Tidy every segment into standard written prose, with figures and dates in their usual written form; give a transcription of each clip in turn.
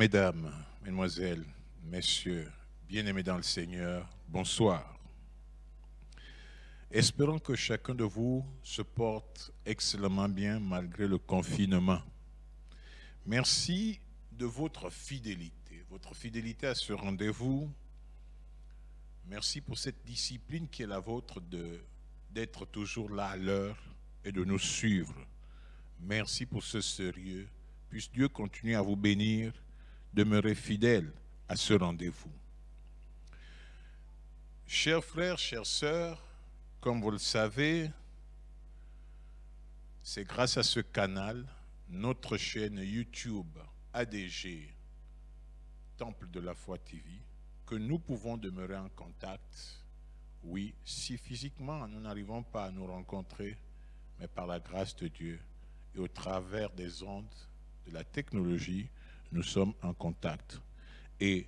Mesdames, Mesdemoiselles, Messieurs, bien-aimés dans le Seigneur, bonsoir. Espérons que chacun de vous se porte excellemment bien malgré le confinement. Merci de votre fidélité à ce rendez-vous. Merci pour cette discipline qui est la vôtre d'être toujours là à l'heure et de nous suivre. Merci pour ce sérieux. Puisse Dieu continuer à vous bénir, demeurez fidèles à ce rendez-vous. Chers frères, chères sœurs, comme vous le savez, c'est grâce à ce canal, notre chaîne YouTube ADG, Temple de la Foi TV, que nous pouvons demeurer en contact. Oui, si physiquement nous n'arrivons pas à nous rencontrer, mais par la grâce de Dieu et au travers des ondes de la technologie, nous sommes en contact. Et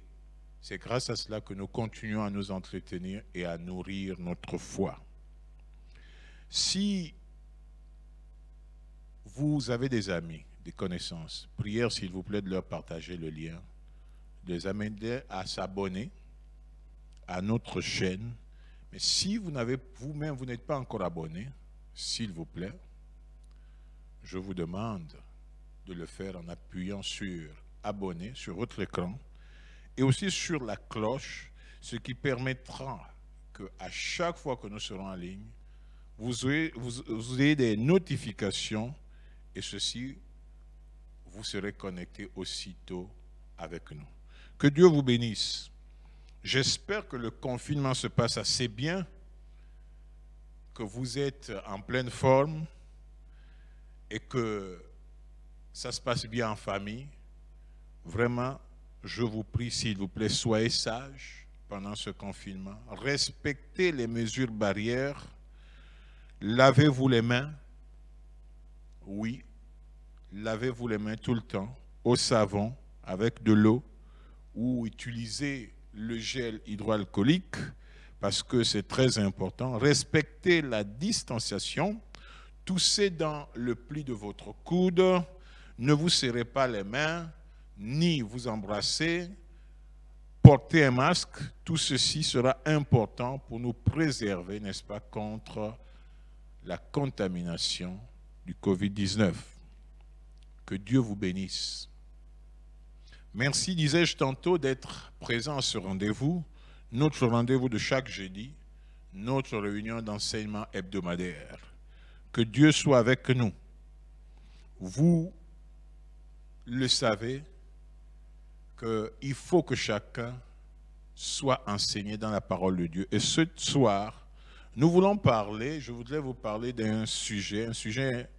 c'est grâce à cela que nous continuons à nous entretenir et à nourrir notre foi. Si vous avez des amis, des connaissances, prière s'il vous plaît de leur partager le lien, de les amener à s'abonner à notre chaîne. Mais si vous n'avez vous-même, vous n'êtes pas encore abonné, s'il vous plaît, je vous demande de le faire en appuyant sur abonner sur votre écran et aussi sur la cloche, ce qui permettra qu'à chaque fois que nous serons en ligne, vous ayez des notifications et ceci, vous serez connecté aussitôt avec nous. Que Dieu vous bénisse. J'espère que le confinement se passe assez bien, que vous êtes en pleine forme et que ça se passe bien en famille. Vraiment, je vous prie, s'il vous plaît, soyez sages pendant ce confinement. Respectez les mesures barrières. Lavez-vous les mains. Oui, lavez-vous les mains tout le temps au savon avec de l'eau ou utilisez le gel hydroalcoolique parce que c'est très important. Respectez la distanciation. Toussez dans le pli de votre coude. Ne vous serrez pas les mains, ni vous embrassez. Portez un masque. Tout ceci sera important pour nous préserver, n'est-ce pas, contre la contamination du Covid-19. Que Dieu vous bénisse. Merci, disais-je tantôt, d'être présent à ce rendez-vous, notre rendez-vous de chaque jeudi, notre réunion d'enseignement hebdomadaire. Que Dieu soit avec nous. Vous le savez qu'il faut que chacun soit enseigné dans la parole de Dieu. Et ce soir, nous voulons parler, je voudrais vous parler d'un sujet, un sujet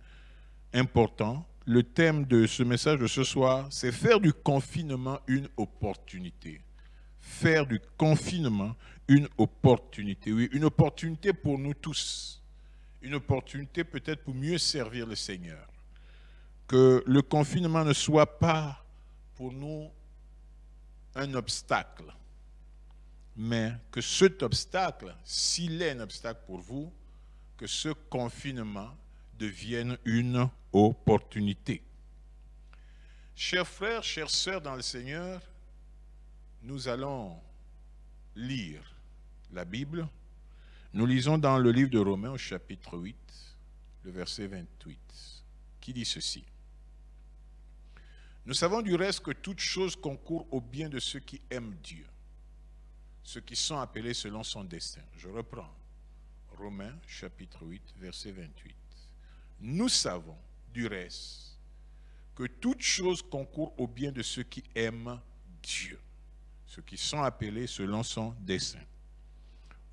important. Le thème de ce message de ce soir, c'est faire du confinement une opportunité. Faire du confinement une opportunité. Oui, une opportunité pour nous tous. Une opportunité peut-être pour mieux servir le Seigneur. Que le confinement ne soit pas pour nous un obstacle, mais que cet obstacle, s'il est un obstacle pour vous, que ce confinement devienne une opportunité. Chers frères, chères sœurs dans le Seigneur, nous allons lire la Bible. Nous lisons dans le livre de Romains au chapitre 8, le verset 28, qui dit ceci. Nous savons du reste que toute chose concourt au bien de ceux qui aiment Dieu, ceux qui sont appelés selon son dessein. Je reprends. Romains chapitre 8, verset 28. Nous savons du reste que toute chose concourt au bien de ceux qui aiment Dieu, ceux qui sont appelés selon son dessein.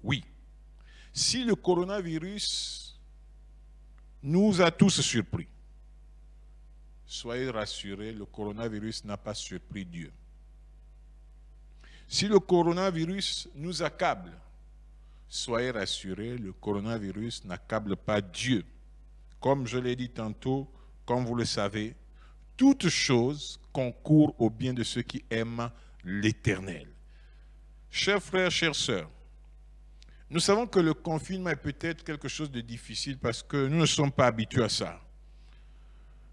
Oui, si le coronavirus nous a tous surpris, soyez rassurés, le coronavirus n'a pas surpris Dieu. Si le coronavirus nous accable, soyez rassurés, le coronavirus n'accable pas Dieu. Comme je l'ai dit tantôt, comme vous le savez, toute chose concourt au bien de ceux qui aiment l'Éternel. Chers frères, chères sœurs, nous savons que le confinement est peut-être quelque chose de difficile parce que nous ne sommes pas habitués à ça.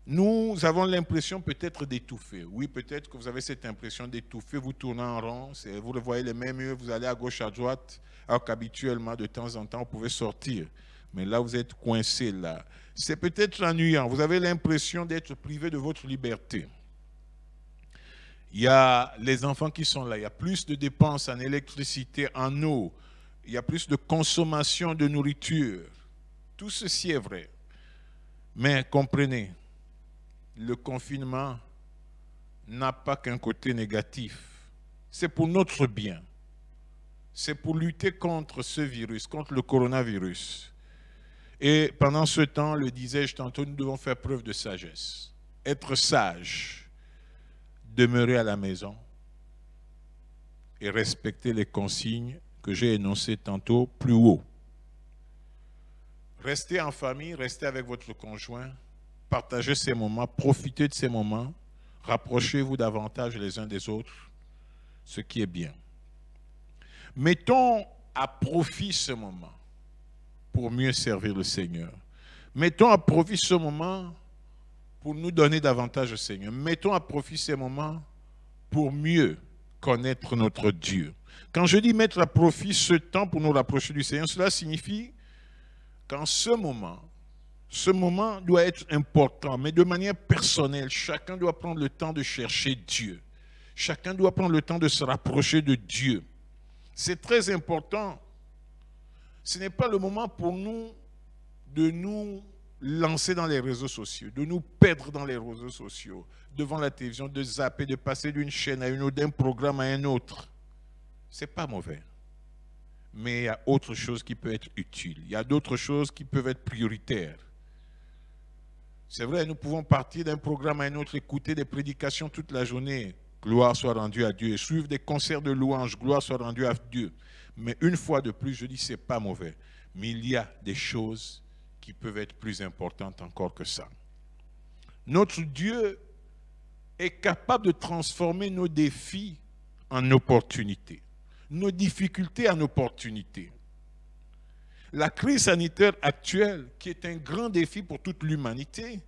Nous avons l'impression peut-être d'étouffer. Oui, peut-être que vous avez cette impression d'étouffer, vous tournez en rond, vous voyez les mêmes yeux, vous allez à gauche, à droite, alors qu'habituellement, de temps en temps, vous pouvez sortir. Mais là, vous êtes coincé là. C'est peut-être ennuyant. Vous avez l'impression d'être privé de votre liberté. Il y a les enfants qui sont là. Il y a plus de dépenses en électricité, en eau. Il y a plus de consommation de nourriture. Tout ceci est vrai. Mais comprenez, le confinement n'a pas qu'un côté négatif. C'est pour notre bien. C'est pour lutter contre ce virus, contre le coronavirus. Et pendant ce temps, le disais-je tantôt, nous devons faire preuve de sagesse. Être sage, demeurer à la maison et respecter les consignes que j'ai énoncées tantôt plus haut. Restez en famille, restez avec votre conjoint, partagez ces moments, profitez de ces moments, rapprochez-vous davantage les uns des autres, ce qui est bien. Mettons à profit ce moment pour mieux servir le Seigneur. Mettons à profit ce moment pour nous donner davantage au Seigneur. Mettons à profit ces moments pour mieux connaître notre Dieu. Quand je dis mettre à profit ce temps pour nous rapprocher du Seigneur, cela signifie qu'en ce moment doit être important, mais de manière personnelle. Chacun doit prendre le temps de chercher Dieu. Chacun doit prendre le temps de se rapprocher de Dieu. C'est très important. Ce n'est pas le moment pour nous de nous lancer dans les réseaux sociaux, de nous perdre dans les réseaux sociaux, devant la télévision, de zapper, de passer d'une chaîne à une autre, d'un programme à un autre. Ce n'est pas mauvais. Mais il y a autre chose qui peut être utile. Il y a d'autres choses qui peuvent être prioritaires. C'est vrai, nous pouvons partir d'un programme à un autre, écouter des prédications toute la journée. Gloire soit rendue à Dieu. Et suivre des concerts de louanges. Gloire soit rendue à Dieu. Mais une fois de plus, je dis, ce n'est pas mauvais. Mais il y a des choses qui peuvent être plus importantes encore que ça. Notre Dieu est capable de transformer nos défis en opportunités, nos difficultés en opportunités. La crise sanitaire actuelle, qui est un grand défi pour toute l'humanité,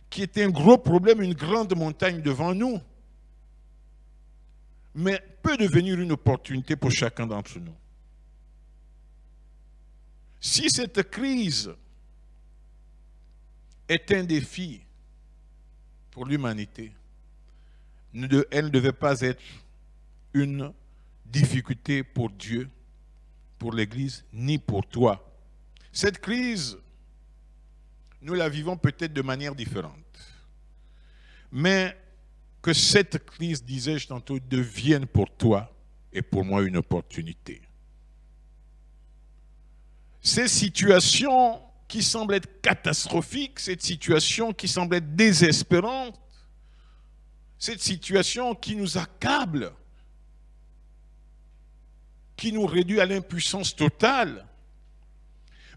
qui est un gros problème, une grande montagne devant nous, mais peut devenir une opportunité pour chacun d'entre nous. Si cette crise est un défi pour l'humanité, elle ne devait pas être une difficulté pour Dieu, pour l'Église, ni pour toi. Cette crise, nous la vivons peut-être de manière différente. Mais que cette crise, disais-je tantôt, devienne pour toi et pour moi une opportunité. Ces situations qui semblent être catastrophiques, cette situation qui semble être désespérante, cette situation qui nous accable, qui nous réduit à l'impuissance totale.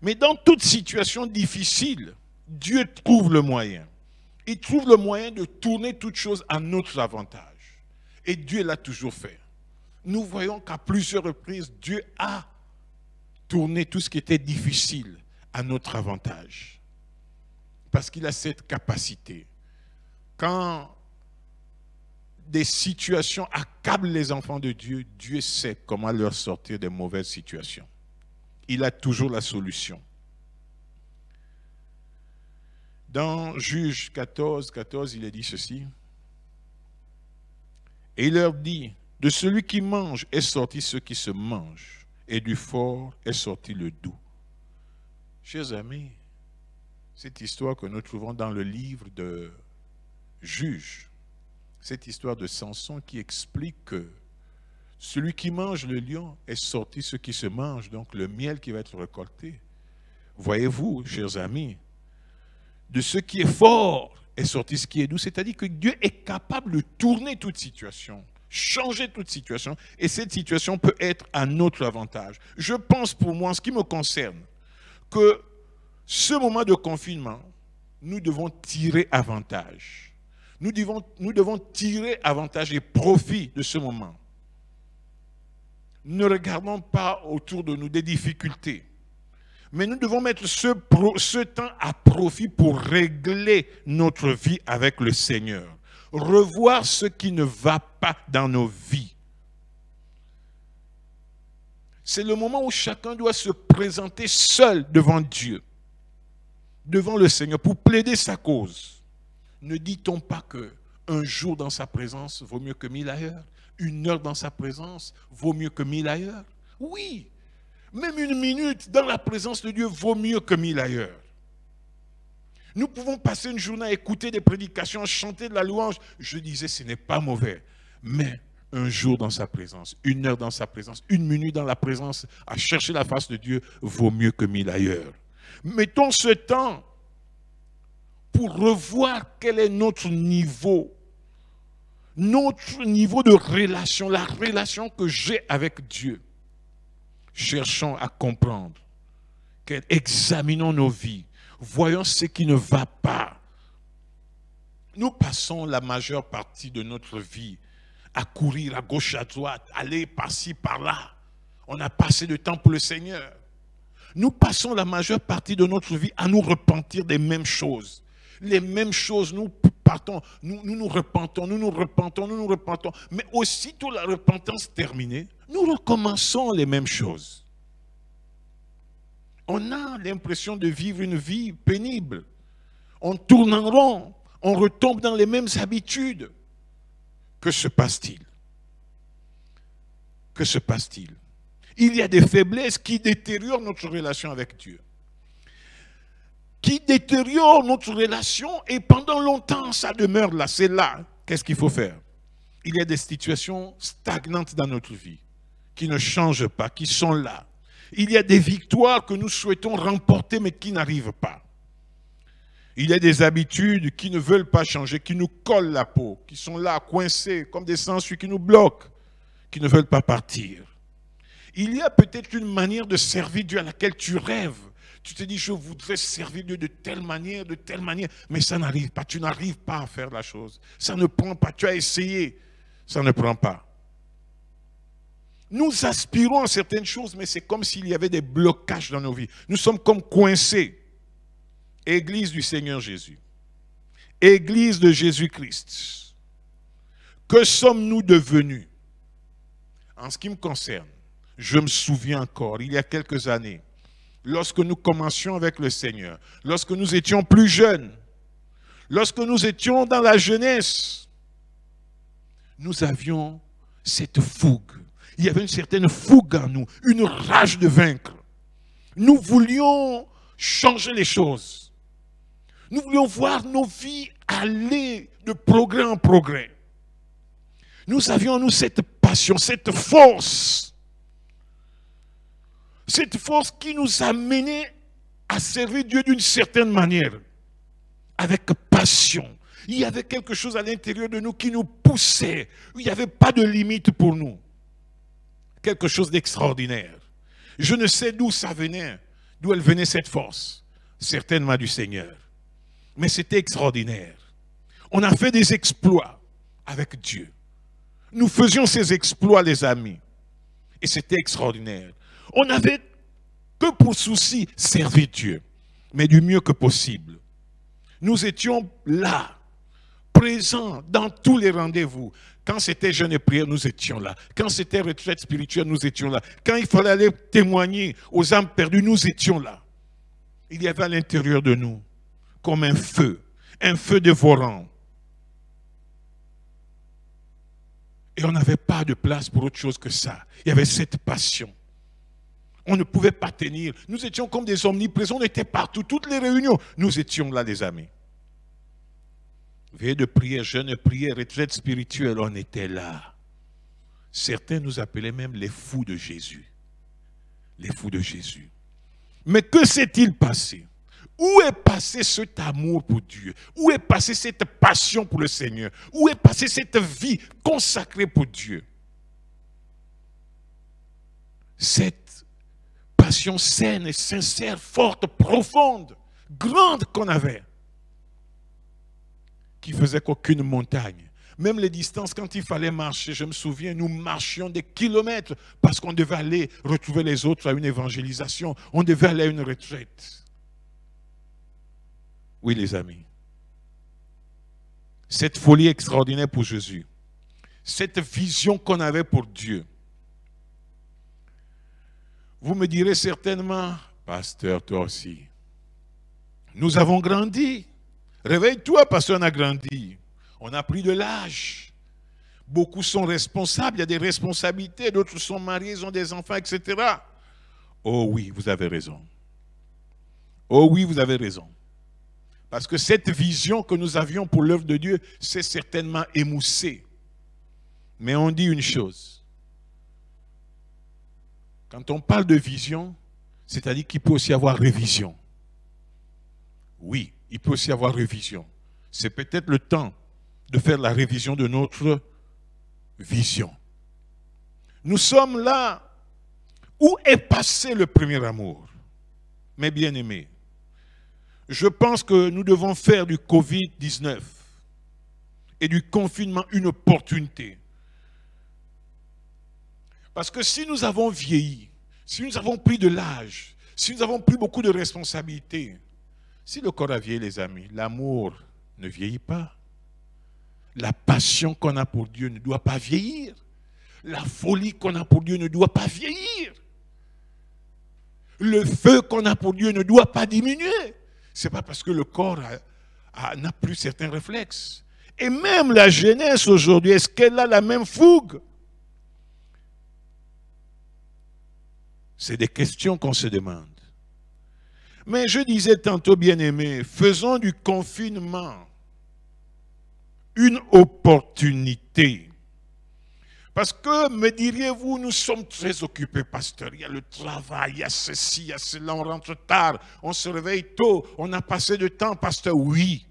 Mais dans toute situation difficile, Dieu trouve le moyen. Il trouve le moyen de tourner toute chose à notre avantage. Et Dieu l'a toujours fait. Nous voyons qu'à plusieurs reprises, Dieu a tourné tout ce qui était difficile à notre avantage. Parce qu'il a cette capacité. Quand des situations accablent les enfants de Dieu, Dieu sait comment leur sortir des mauvaises situations. Il a toujours la solution. Dans Juge 14, il est dit ceci. Et il leur dit, de celui qui mange est sorti ce qui se mange, et du fort est sorti le doux. Chers amis, cette histoire que nous trouvons dans le livre de Juge, cette histoire de Samson qui explique que celui qui mange le lion est sorti ce qui se mange, donc le miel qui va être récolté. Voyez-vous, chers amis, de ce qui est fort est sorti ce qui est doux, c'est-à-dire que Dieu est capable de tourner toute situation, changer toute situation, et cette situation peut être à notre avantage. Je pense pour moi, en ce qui me concerne, que ce moment de confinement, nous devons tirer avantage. Nous devons tirer avantage et profit de ce moment. Ne regardons pas autour de nous des difficultés, Mais nous devons mettre ce temps à profit pour régler notre vie avec le Seigneur. Revoir ce qui ne va pas dans nos vies. C'est le moment où chacun doit se présenter seul devant Dieu, devant le Seigneur, pour plaider sa cause. Ne dit-on pas que un jour dans sa présence vaut mieux que 1000 ailleurs? Une heure dans sa présence vaut mieux que 1000 ailleurs? Oui, même une minute dans la présence de Dieu vaut mieux que 1000 ailleurs. Nous pouvons passer une journée à écouter des prédications, à chanter de la louange. Je disais, ce n'est pas mauvais. Mais un jour dans sa présence, une heure dans sa présence, une minute dans la présence, à chercher la face de Dieu, vaut mieux que 1000 ailleurs. Mettons ce temps pour revoir quel est notre niveau de relation, la relation que j'ai avec Dieu. Cherchons à comprendre, examinons nos vies, voyons ce qui ne va pas. Nous passons la majeure partie de notre vie à courir à gauche, à droite, aller par-ci, par-là. On a passé de temps pour le Seigneur. Nous passons la majeure partie de notre vie à nous repentir des mêmes choses. Les mêmes choses, nous partons, nous repentons. Mais aussitôt la repentance terminée, nous recommençons les mêmes choses. On a l'impression de vivre une vie pénible. On tourne en rond, on retombe dans les mêmes habitudes. Que se passe-t-il? Que se passe-t-il? Il y a des faiblesses qui détériorent notre relation avec Dieu. Qui détériorent notre relation et pendant longtemps, ça demeure là. C'est là. Qu'est-ce qu'il faut faire? Il y a des situations stagnantes dans notre vie qui ne changent pas, qui sont là. Il y a des victoires que nous souhaitons remporter mais qui n'arrivent pas. Il y a des habitudes qui ne veulent pas changer, qui nous collent la peau, qui sont là, coincées, comme des sangsues qui nous bloquent, qui ne veulent pas partir. Il y a peut-être une manière de servir Dieu à laquelle tu rêves. Tu te dis, je voudrais servir Dieu de telle manière, mais ça n'arrive pas. Tu n'arrives pas à faire la chose. Ça ne prend pas. Tu as essayé, ça ne prend pas. Nous aspirons à certaines choses, mais c'est comme s'il y avait des blocages dans nos vies. Nous sommes comme coincés. Église du Seigneur Jésus. Église de Jésus-Christ. Que sommes-nous devenus? En ce qui me concerne, je me souviens encore, il y a quelques années, lorsque nous commencions avec le Seigneur, lorsque nous étions plus jeunes, lorsque nous étions dans la jeunesse, nous avions cette fougue. Il y avait une certaine fougue en nous, une rage de vaincre. Nous voulions changer les choses. Nous voulions voir nos vies aller de progrès en progrès. Nous avions en nous cette passion, cette force qui nous amenait à servir Dieu d'une certaine manière, avec passion. Il y avait quelque chose à l'intérieur de nous qui nous poussait. Il n'y avait pas de limite pour nous. Quelque chose d'extraordinaire. Je ne sais d'où ça venait, d'où elle venait cette force. Certainement du Seigneur. Mais c'était extraordinaire. On a fait des exploits avec Dieu. Nous faisions ces exploits, les amis. Et c'était extraordinaire. On n'avait que pour souci servir Dieu, mais du mieux que possible. Nous étions là, présents dans tous les rendez-vous. Quand c'était jeûne et prière, nous étions là. Quand c'était retraite spirituelle, nous étions là. Quand il fallait aller témoigner aux âmes perdues, nous étions là. Il y avait à l'intérieur de nous comme un feu dévorant. Et on n'avait pas de place pour autre chose que ça. Il y avait cette passion. On ne pouvait pas tenir. Nous étions comme des omniprésents, on était partout. Toutes les réunions, nous étions là, les amis. Veille de prière, jeûne et prière, retraite spirituelle, on était là. Certains nous appelaient même les fous de Jésus. Les fous de Jésus. Mais que s'est-il passé? Où est passé cet amour pour Dieu? Où est passée cette passion pour le Seigneur? Où est passée cette vie consacrée pour Dieu? Cette passion saine et sincère, forte, profonde, grande qu'on avait, qui faisait qu'aucune montagne, Même les distances, quand il fallait marcher, je me souviens, nous marchions des kilomètres parce qu'on devait aller retrouver les autres à une évangélisation. On devait aller à une retraite. Oui, les amis. Cette folie extraordinaire pour Jésus. Cette vision qu'on avait pour Dieu. Vous me direz certainement, pasteur, toi aussi, nous avons grandi. Réveille-toi parce qu'on a grandi. On a pris de l'âge. Beaucoup sont responsables, il y a des responsabilités, d'autres sont mariés, ils ont des enfants, etc. Oh oui, vous avez raison. Oh oui, vous avez raison. Parce que cette vision que nous avions pour l'œuvre de Dieu s'est certainement émoussée. Mais on dit une chose. Quand on parle de vision, c'est-à-dire qu'il peut aussi avoir révision. Oui, il peut aussi avoir révision. C'est peut-être le temps de faire la révision de notre vision. Nous sommes là. Où est passé le premier amour? Mes bien-aimés, je pense que nous devons faire du Covid-19 et du confinement une opportunité. Parce que si nous avons vieilli, si nous avons pris de l'âge, si nous avons pris beaucoup de responsabilités, si le corps a vieilli, les amis, l'amour ne vieillit pas. La passion qu'on a pour Dieu ne doit pas vieillir. La folie qu'on a pour Dieu ne doit pas vieillir. Le feu qu'on a pour Dieu ne doit pas diminuer. Ce n'est pas parce que le corps n'a plus certains réflexes. Et même la jeunesse aujourd'hui, est-ce qu'elle a la même fougue? C'est des questions qu'on se demande. Mais je disais tantôt, bien-aimés, faisons du confinement une opportunité. Parce que, me diriez-vous, nous sommes très occupés, pasteur. Il y a le travail, il y a ceci, il y a cela, on rentre tard, on se réveille tôt, on a passé de temps, pasteur. Oui,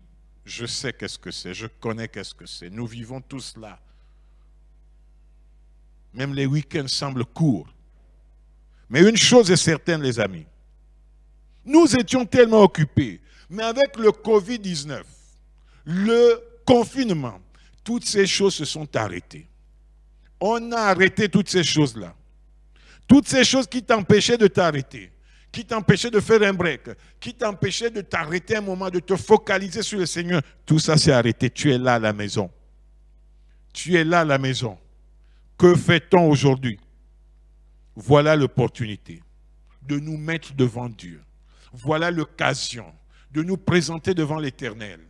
je sais qu'est-ce que c'est, je connais qu'est-ce que c'est. Nous vivons tous là. Même les week-ends semblent courts. Mais une chose est certaine, les amis. Nous étions tellement occupés. Mais avec le Covid-19, le confinement, toutes ces choses se sont arrêtées. On a arrêté toutes ces choses-là. Toutes ces choses qui t'empêchaient de t'arrêter, qui t'empêchaient de faire un break, qui t'empêchaient de t'arrêter un moment, de te focaliser sur le Seigneur, tout ça s'est arrêté. Tu es là à la maison. Tu es là à la maison. Que fait-on aujourd'hui? Voilà l'opportunité de nous mettre devant Dieu. Voilà l'occasion de nous présenter devant l'Éternel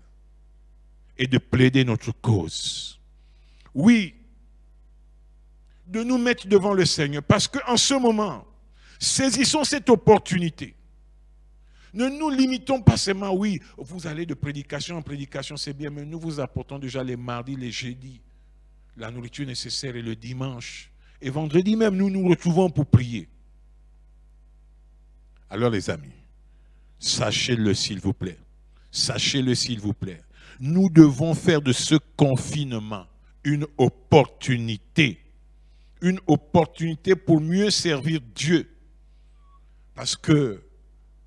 et de plaider notre cause. Oui, de nous mettre devant le Seigneur. Parce qu'en ce moment, saisissons cette opportunité. Ne nous limitons pas seulement, oui, vous allez de prédication en prédication, c'est bien, mais nous vous apportons déjà les mardis, les jeudis, la nourriture nécessaire et le dimanche. Et vendredi même, nous nous retrouvons pour prier. Alors les amis, sachez-le s'il vous plaît. Sachez-le s'il vous plaît. Nous devons faire de ce confinement une opportunité. Une opportunité pour mieux servir Dieu. Parce que,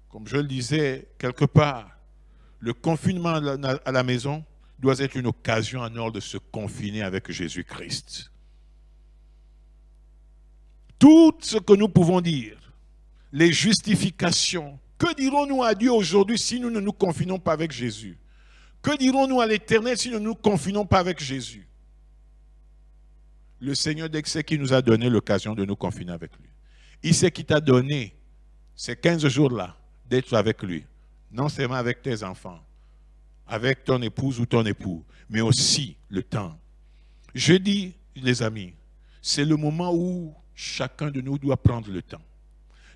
comme je le disais quelque part, le confinement à la maison doit être une occasion en or de se confiner avec Jésus-Christ. Tout ce que nous pouvons dire, les justifications, que dirons-nous à Dieu aujourd'hui si nous ne nous confinons pas avec Jésus? Que dirons-nous à l'Éternel si nous ne nous confinons pas avec Jésus? Le Seigneur, dès que c'est qui nous a donné l'occasion de nous confiner avec lui. Il sait qui t'a donné ces 15 jours-là d'être avec lui. Non seulement avec tes enfants, avec ton épouse ou ton époux, mais aussi le temps. Je dis, les amis, c'est le moment où chacun de nous doit prendre le temps.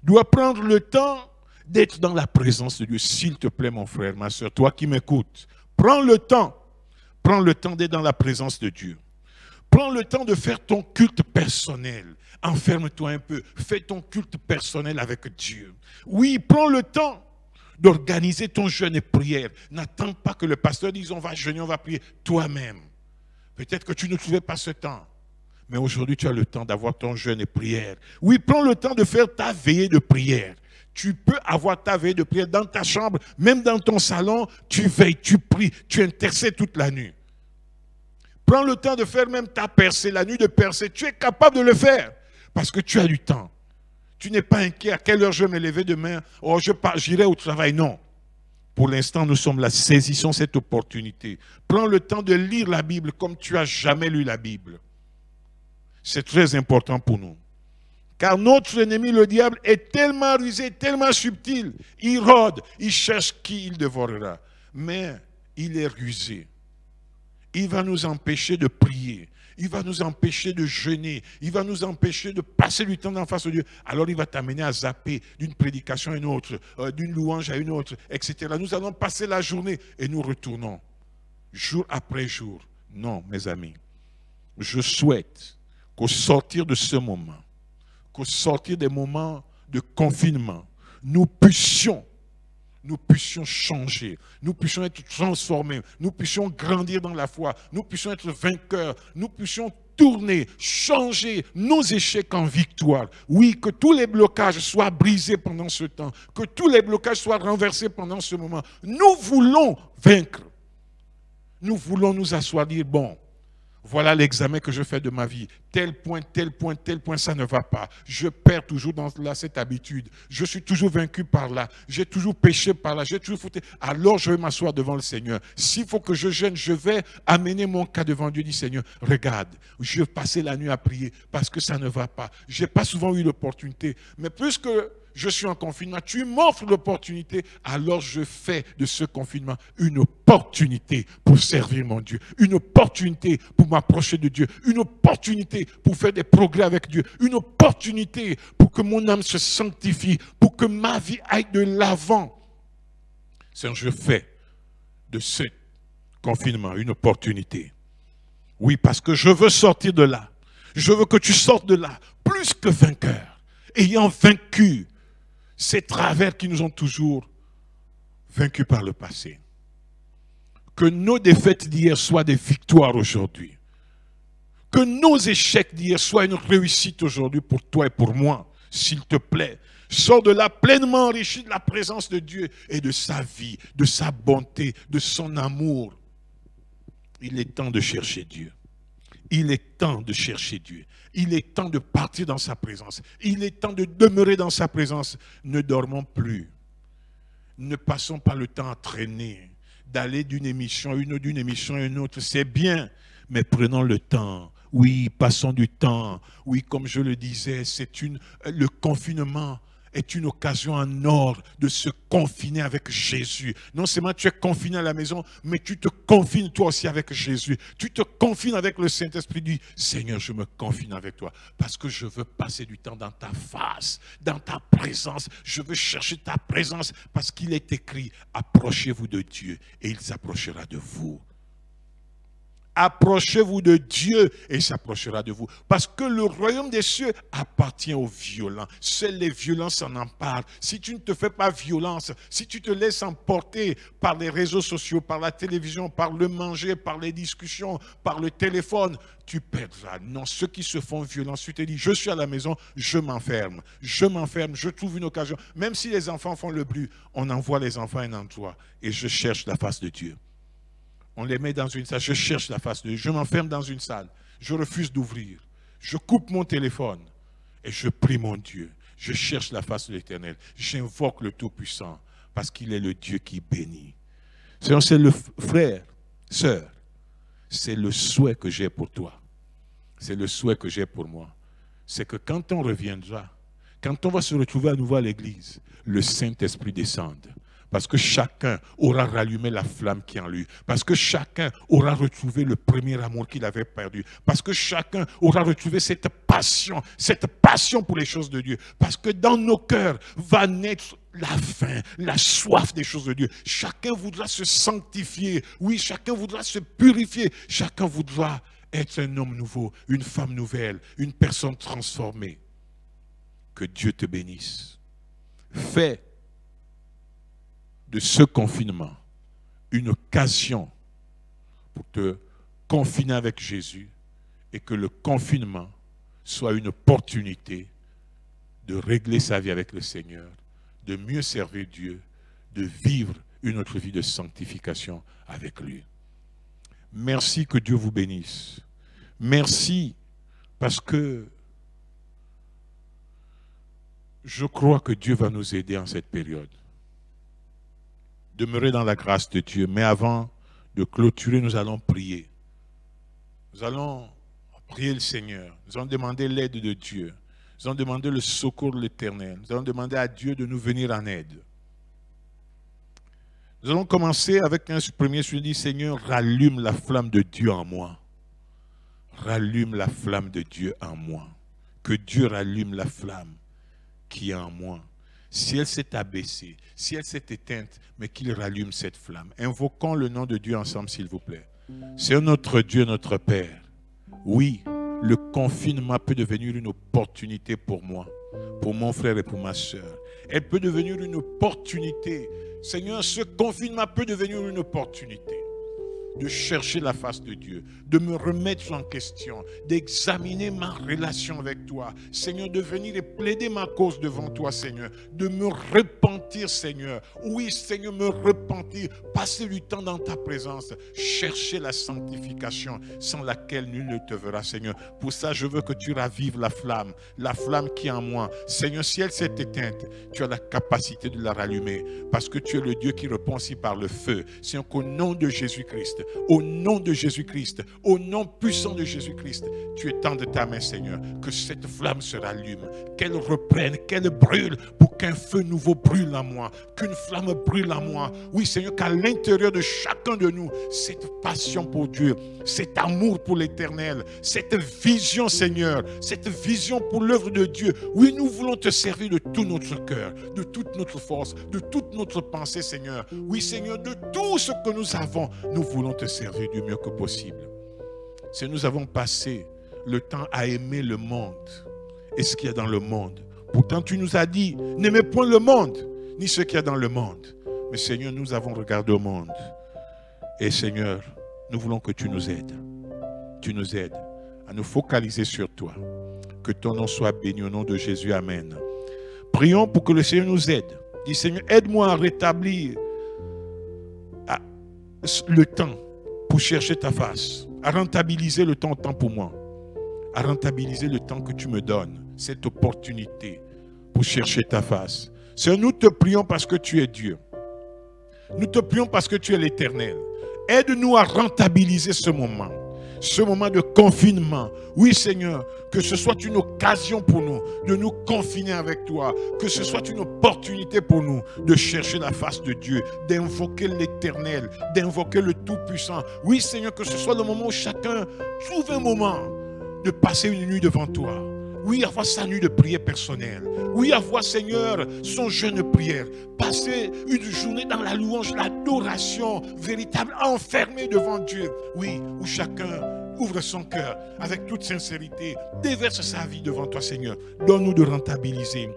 Doit prendre le temps d'être dans la présence de Dieu. S'il te plaît, mon frère, ma soeur, toi qui m'écoutes, prends le temps d'être dans la présence de Dieu. Prends le temps de faire ton culte personnel. Enferme-toi un peu. Fais ton culte personnel avec Dieu. Oui, prends le temps d'organiser ton jeûne et prière. N'attends pas que le pasteur dise on va jeûner, on va prier toi-même. Peut-être que tu ne trouvais pas ce temps. Mais aujourd'hui, tu as le temps d'avoir ton jeûne et prière. Oui, prends le temps de faire ta veillée de prière. Tu peux avoir ta veillée de prière dans ta chambre, même dans ton salon. Tu veilles, tu pries, tu intercèdes toute la nuit. Prends le temps de faire même ta percée, la nuit de percée. Tu es capable de le faire parce que tu as du temps. Tu n'es pas inquiet à quelle heure je vais me lever demain. Oh, j'irai au travail. Non. Pour l'instant, nous sommes là. Saisissons cette opportunité. Prends le temps de lire la Bible comme tu n'as jamais lu la Bible. C'est très important pour nous. Car notre ennemi, le diable, est tellement rusé, tellement subtil. Il rôde, il cherche qui il dévorera. Mais il est rusé. Il va nous empêcher de prier. Il va nous empêcher de jeûner. Il va nous empêcher de passer du temps en face de Dieu. Alors il va t'amener à zapper d'une prédication à une autre, d'une louange à une autre, etc. Nous allons passer la journée et nous retournons, jour après jour. Non, mes amis, je souhaite qu'au sortir de ce moment, qu'au sortir des moments de confinement, nous puissions changer, nous puissions être transformés, nous puissions grandir dans la foi, nous puissions être vainqueurs, nous puissions tourner, changer nos échecs en victoire. Oui, que tous les blocages soient brisés pendant ce temps, que tous les blocages soient renversés pendant ce moment. Nous voulons vaincre. Nous voulons nous asseoir, dire, bon, voilà l'examen que je fais de ma vie. Tel point, ça ne va pas. Je perds toujours dans cette habitude. Je suis toujours vaincu par là. J'ai toujours péché par là. J'ai toujours fauté. Alors je vais m'asseoir devant le Seigneur. S'il faut que je gêne, je vais amener mon cas devant Dieu. Dit Seigneur, regarde, je vais passer la nuit à prier parce que ça ne va pas. Je n'ai pas souvent eu l'opportunité. Mais puisque je suis en confinement, tu m'offres l'opportunité, alors je fais de ce confinement une opportunité pour servir mon Dieu, une opportunité pour m'approcher de Dieu, une opportunité pour faire des progrès avec Dieu, une opportunité pour que mon âme se sanctifie, pour que ma vie aille de l'avant. Seigneur, je fais de ce confinement une opportunité. Oui, parce que je veux sortir de là. Je veux que tu sortes de là plus que vainqueur, ayant vaincu ces travers qui nous ont toujours vaincus par le passé. Que nos défaites d'hier soient des victoires aujourd'hui. Que nos échecs d'hier soient une réussite aujourd'hui pour toi et pour moi, s'il te plaît. Sors de là pleinement enrichi de la présence de Dieu et de sa vie, de sa bonté, de son amour. Il est temps de chercher Dieu. Il est temps de chercher Dieu. Il est temps de partir dans sa présence. Il est temps de demeurer dans sa présence. Ne dormons plus. Ne passons pas le temps à traîner, d'aller d'une émission à une autre. C'est bien, mais prenons le temps. Oui, passons du temps. Oui, comme je le disais, le confinement est une occasion en or de se confiner avec Jésus. Non seulement tu es confiné à la maison, mais tu te confines toi aussi avec Jésus. Tu te confines avec le Saint-Esprit. Dis, Seigneur, je me confine avec toi parce que je veux passer du temps dans ta face, dans ta présence. Je veux chercher ta présence parce qu'il est écrit, approchez-vous de Dieu et il s'approchera de vous. Approchez-vous de Dieu et il s'approchera de vous. Parce que le royaume des cieux appartient aux violents. Seuls les violents s'en emparent. Si tu ne te fais pas violence, si tu te laisses emporter par les réseaux sociaux, par la télévision, par le manger, par les discussions, par le téléphone, tu perdras. Non, ceux qui se font violence, tu te dis, je suis à la maison, je m'enferme, je trouve une occasion. Même si les enfants font le bruit, on envoie les enfants à un endroit et je cherche la face de Dieu. On les met dans une salle, je cherche la face de Dieu, je m'enferme dans une salle, je refuse d'ouvrir, je coupe mon téléphone et je prie mon Dieu. Je cherche la face de l'Éternel, j'invoque le Tout-Puissant parce qu'il est le Dieu qui bénit. C'est le frère, sœur, c'est le souhait que j'ai pour toi, c'est le souhait que j'ai pour moi. C'est que quand on reviendra, quand on va se retrouver à nouveau à l'église, le Saint-Esprit descende. Parce que chacun aura rallumé la flamme qui est en lui. Parce que chacun aura retrouvé le premier amour qu'il avait perdu. Parce que chacun aura retrouvé cette passion pour les choses de Dieu. Parce que dans nos cœurs va naître la faim, la soif des choses de Dieu. Chacun voudra se sanctifier. Oui, chacun voudra se purifier. Chacun voudra être un homme nouveau, une femme nouvelle, une personne transformée. Que Dieu te bénisse. Fais de ce confinement une occasion pour te confiner avec Jésus et que le confinement soit une opportunité de régler sa vie avec le Seigneur, de mieux servir Dieu, de vivre une autre vie de sanctification avec lui. Merci, que Dieu vous bénisse. Merci parce que je crois que Dieu va nous aider en cette période. Demeurez dans la grâce de Dieu. Mais avant de clôturer, nous allons prier. Nous allons prier le Seigneur. Nous allons demander l'aide de Dieu. Nous allons demander le secours de l'Éternel. Nous allons demander à Dieu de nous venir en aide. Nous allons commencer avec un premier sujet dit, Seigneur, rallume la flamme de Dieu en moi. Rallume la flamme de Dieu en moi. Que Dieu rallume la flamme qui est en moi. Si elle s'est abaissée, si elle s'est éteinte, mais qu'il rallume cette flamme. Invoquons le nom de Dieu ensemble, s'il vous plaît. C'est notre Dieu, notre Père. Oui, le confinement peut devenir une opportunité pour moi, pour mon frère et pour ma soeur. Elle peut devenir une opportunité. Seigneur, ce confinement peut devenir une opportunité de chercher la face de Dieu, de me remettre en question, d'examiner ma relation avec toi. Seigneur, de venir et plaider ma cause devant toi, Seigneur. De me repentir, Seigneur. Oui, Seigneur, me repentir. Passer du temps dans ta présence. Chercher la sanctification sans laquelle nul ne te verra, Seigneur. Pour ça, je veux que tu ravives la flamme qui est en moi. Seigneur, si elle s'est éteinte, tu as la capacité de la rallumer. Parce que tu es le Dieu qui répond aussi par le feu. Seigneur, qu'au nom de Jésus-Christ, au nom de Jésus-Christ, au nom puissant de Jésus-Christ, tu étends de ta main, Seigneur, que cette flamme se rallume, qu'elle reprenne, qu'elle brûle, pour qu'un feu nouveau brûle en moi, qu'une flamme brûle en moi. Oui, Seigneur, qu'à l'intérieur de chacun de nous, cette passion pour Dieu, cet amour pour l'Éternel, cette vision, Seigneur, cette vision pour l'œuvre de Dieu. Oui, nous voulons te servir de tout notre cœur, de toute notre force, de toute notre pensée, Seigneur. Oui, Seigneur, de tout ce que nous avons, nous voulons te servir du mieux que possible. Si nous avons passé le temps à aimer le monde et ce qu'il y a dans le monde, pourtant tu nous as dit, n'aimez point le monde, ni ce qu'il y a dans le monde. Mais Seigneur, nous avons regardé au monde. Et Seigneur, nous voulons que tu nous aides. Tu nous aides à nous focaliser sur toi. Que ton nom soit béni au nom de Jésus. Amen. Prions pour que le Seigneur nous aide. Dis, Seigneur, aide-moi à rétablir le temps pour chercher ta face, à rentabiliser le temps pour moi, à rentabiliser le temps que tu me donnes, cette opportunité pour chercher ta face. Seigneur, nous te prions parce que tu es Dieu. Nous te prions parce que tu es l'Éternel. Aide-nous à rentabiliser ce moment de confinement. Oui, Seigneur, que ce soit une occasion pour nous de nous confiner avec toi, que ce soit une opportunité pour nous de chercher la face de Dieu, d'invoquer l'Éternel, d'invoquer le Tout-Puissant. Oui, Seigneur, que ce soit le moment où chacun trouve un moment de passer une nuit devant toi. Oui, avoir sa nuit de prière personnelle. Oui, avoir, Seigneur, son jeûne de prière. Passer une journée dans la louange, l'adoration véritable, enfermée devant Dieu. Oui, où chacun ouvre son cœur avec toute sincérité, déverse sa vie devant toi, Seigneur. Donne-nous de rentabiliser.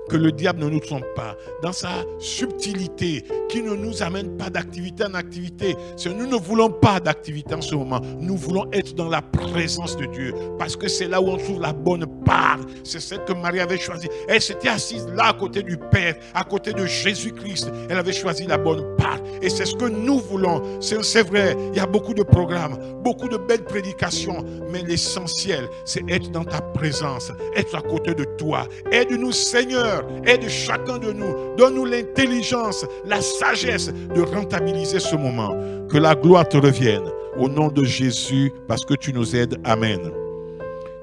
Que le diable ne nous trompe pas dans sa subtilité, qui ne nous amène pas d'activité en activité. Nous ne voulons pas d'activité en ce moment. Nous voulons être dans la présence de Dieu, parce que c'est là où on trouve la bonne part. C'est celle que Marie avait choisie. Elle s'était assise là à côté du Père, à côté de Jésus-Christ. Elle avait choisi la bonne part. Et c'est ce que nous voulons. C'est vrai, il y a beaucoup de programmes, beaucoup de belles prédications, mais l'essentiel, c'est être dans ta présence, être à côté de toi. Aide-nous, Seigneur. Aide chacun de nous. Donne-nous l'intelligence, la sagesse de rentabiliser ce moment. Que la gloire te revienne. Au nom de Jésus, parce que tu nous aides. Amen.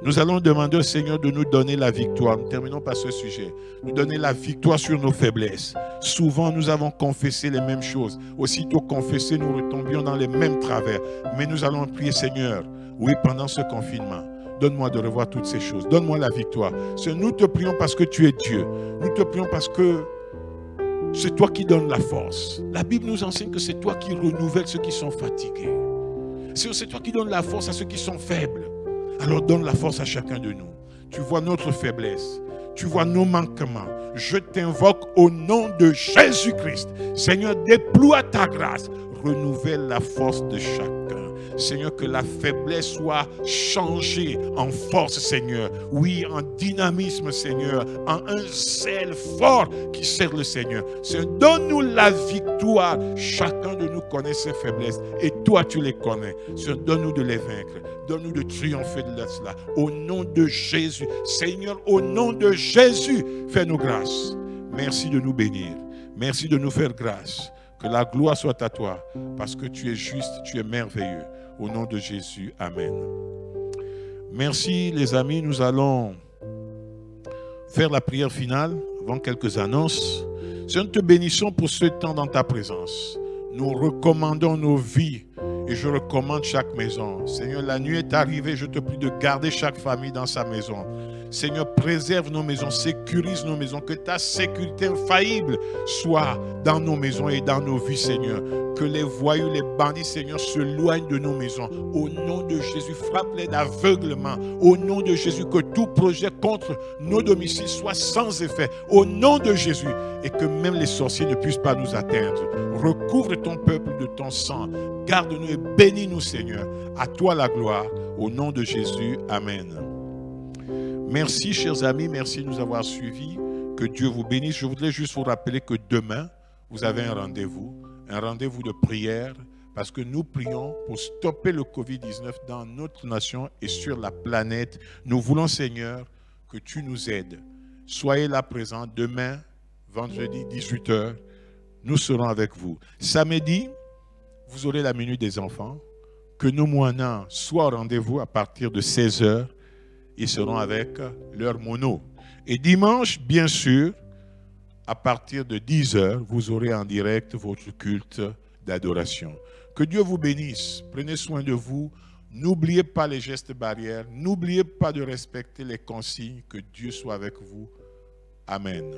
Nous allons demander au Seigneur de nous donner la victoire. Nous terminons par ce sujet. Nous donner la victoire sur nos faiblesses. Souvent, nous avons confessé les mêmes choses. Aussitôt confessé, nous retombions dans les mêmes travers. Mais nous allons prier, Seigneur, oui, pendant ce confinement. Donne-moi de revoir toutes ces choses. Donne-moi la victoire. Nous te prions parce que tu es Dieu. Nous te prions parce que c'est toi qui donnes la force. La Bible nous enseigne que c'est toi qui renouvelles ceux qui sont fatigués. C'est toi qui donnes la force à ceux qui sont faibles. Alors donne la force à chacun de nous. Tu vois notre faiblesse. Tu vois nos manquements. Je t'invoque au nom de Jésus-Christ. Seigneur, déploie ta grâce. Renouvelle la force de chacun. Seigneur, que la faiblesse soit changée en force, Seigneur. Oui, en dynamisme, Seigneur, en un zèle fort qui sert le Seigneur. Seigneur, donne-nous la victoire. Chacun de nous connaît ses faiblesses et toi, tu les connais. Seigneur, donne-nous de les vaincre. Donne-nous de triompher de cela. Au nom de Jésus, Seigneur, au nom de Jésus, fais-nous grâce. Merci de nous bénir. Merci de nous faire grâce. Que la gloire soit à toi, parce que tu es juste, tu es merveilleux. Au nom de Jésus, amen. Merci les amis, nous allons faire la prière finale avant quelques annonces. Seigneur, nous te bénissons pour ce temps dans ta présence. Nous recommandons nos vies et je recommande chaque maison. Seigneur, la nuit est arrivée, je te prie de garder chaque famille dans sa maison. Seigneur, préserve nos maisons, sécurise nos maisons, que ta sécurité infaillible soit dans nos maisons et dans nos vies, Seigneur. Que les voyous, les bandits, Seigneur, se loignent de nos maisons. Au nom de Jésus, frappe-les d'aveuglement. Au nom de Jésus, que tout projet contre nos domiciles soit sans effet. Au nom de Jésus, et que même les sorciers ne puissent pas nous atteindre. Recouvre ton peuple de ton sang. Garde-nous et bénis-nous, Seigneur. À toi la gloire. Au nom de Jésus, amen. Merci, chers amis, merci de nous avoir suivis. Que Dieu vous bénisse. Je voudrais juste vous rappeler que demain, vous avez un rendez-vous de prière, parce que nous prions pour stopper le Covid-19 dans notre nation et sur la planète. Nous voulons, Seigneur, que tu nous aides. Soyez là présents demain, vendredi, 18h. Nous serons avec vous. Samedi, vous aurez la minute des enfants. Que nos moineaux soient au rendez-vous à partir de 16h. Ils seront avec leur mono. Et dimanche, bien sûr, à partir de 10h, vous aurez en direct votre culte d'adoration. Que Dieu vous bénisse. Prenez soin de vous. N'oubliez pas les gestes barrières. N'oubliez pas de respecter les consignes. Que Dieu soit avec vous. Amen.